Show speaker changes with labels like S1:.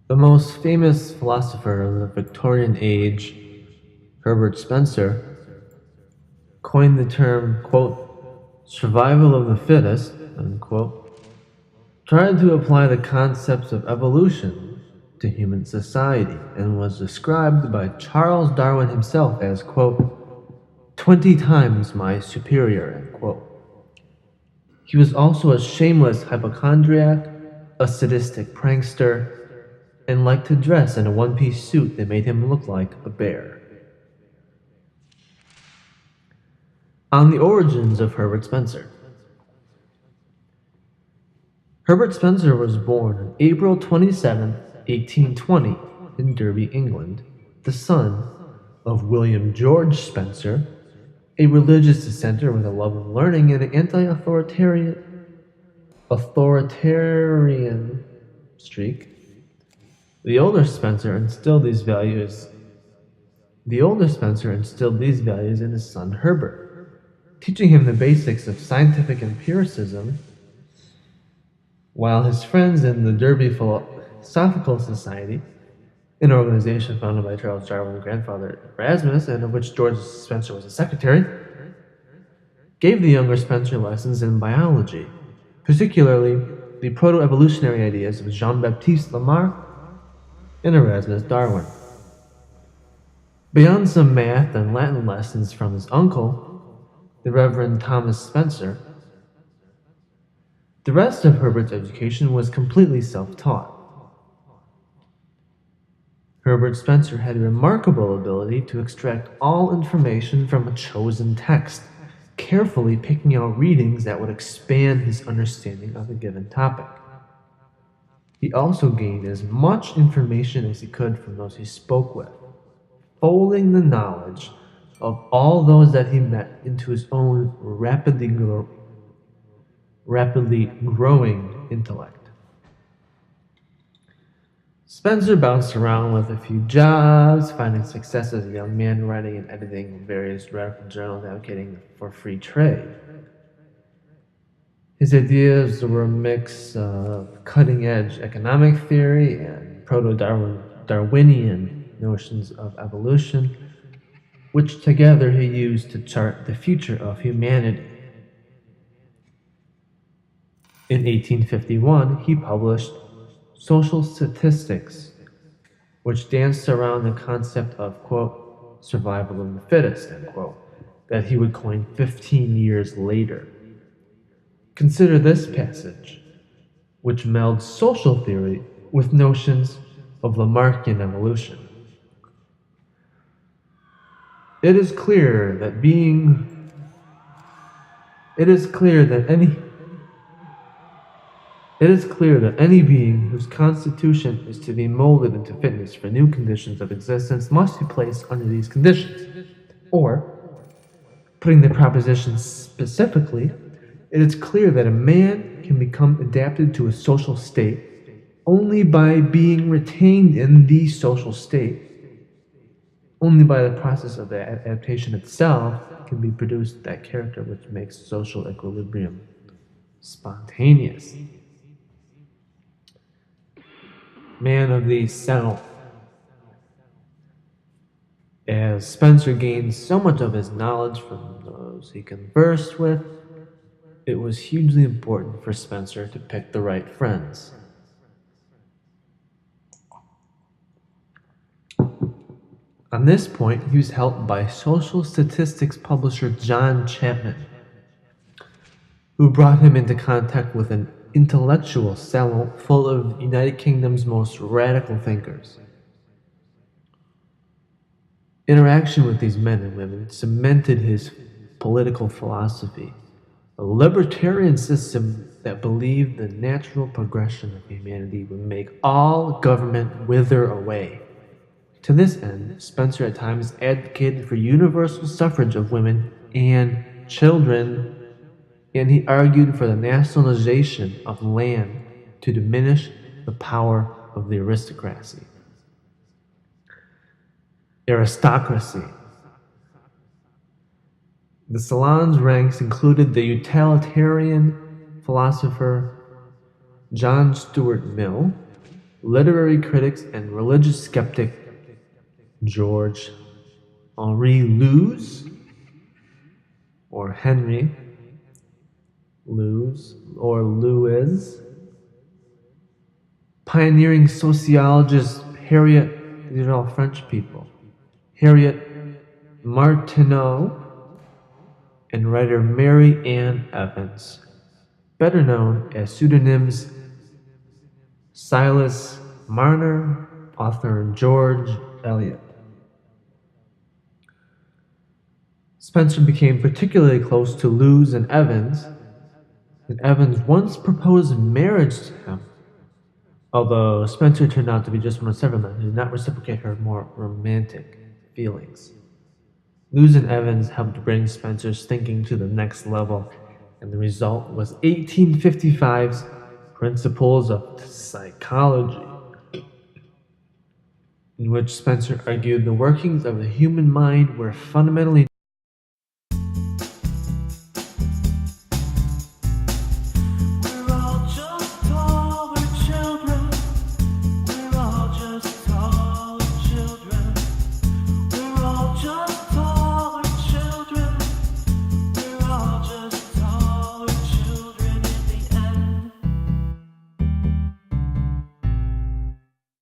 S1: The most famous philosopher of the Victorian age, Herbert Spencer, coined the term, quote, survival of the fittest, unquote, tried to apply the concepts of evolution to human society, and was described by Charles Darwin himself as, quote, 20 times my superior, end quote. He was also a shameless hypochondriac, a sadistic prankster, and liked to dress in a one-piece suit that made him look like a bear. On the origins of Herbert Spencer. Herbert Spencer was born on April 27, 1820, in Derby, England, the son of William George Spencer, a religious dissenter with a love of learning and an authoritarian streak. The older Spencer instilled these values in his son Herbert, teaching him the basics of scientific empiricism, while his friends in the Derby Philosophical Society, an organization founded by Charles Darwin's grandfather Erasmus, and of which George Spencer was a secretary, gave the younger Spencer lessons in biology, particularly the proto-evolutionary ideas of Jean-Baptiste Lamarck and Erasmus Darwin. Beyond some math and Latin lessons from his uncle, the Reverend Thomas Spencer, the rest of Herbert's education was completely self-taught. Herbert Spencer had a remarkable ability to extract all information from a chosen text, carefully picking out readings that would expand his understanding of a given topic. He also gained as much information as he could from those he spoke with, folding the knowledge of all those that he met into his own rapidly growing intellect. Spencer bounced around with a few jobs, finding success as a young man writing and editing various radical journals advocating for free trade. His ideas were a mix of cutting-edge economic theory and proto-Darwinian notions of evolution, which together he used to chart the future of humanity. In 1851, he published Social Statistics, which danced around the concept of, quote, survival of the fittest, end quote, that he would coin 15 years later. Consider this passage, which melds social theory with notions of Lamarckian evolution. It is clear that any being whose constitution is to be molded into fitness for new conditions of existence must be placed under these conditions. Or, putting the proposition specifically, it is clear that a man can become adapted to a social state only by being retained in the social state. Only by the process of the adaptation itself can be produced that character which makes social equilibrium spontaneous. Man of the South. As Spencer gained so much of his knowledge from those he conversed with, it was hugely important for Spencer to pick the right friends. On this point, he was helped by social statistics publisher John Chapman, who brought him into contact with an intellectual salon full of United Kingdom's most radical thinkers. Interaction with these men and women cemented his political philosophy, a libertarian system that believed the natural progression of humanity would make all government wither away. To this end, Spencer at times advocated for universal suffrage of women and children, and he argued for the nationalization of land to diminish the power of the aristocracy. Aristocracy. The Salon's ranks included the utilitarian philosopher John Stuart Mill, literary critic and religious skeptic George Henri Lewes, or Henry Lewes, or Lewes, pioneering sociologist Harriet, these are all French people, Harriet Martineau, and writer Mary Ann Evans, better known as pseudonyms Silas Marner, author George Eliot. Spencer became particularly close to Lewes and Evans once proposed marriage to him, although Spencer turned out to be just one of several men who did not reciprocate her more romantic feelings. Lewes and Evans helped bring Spencer's thinking to the next level, and the result was 1855's Principles of Psychology, in which Spencer argued the workings of the human mind were fundamentally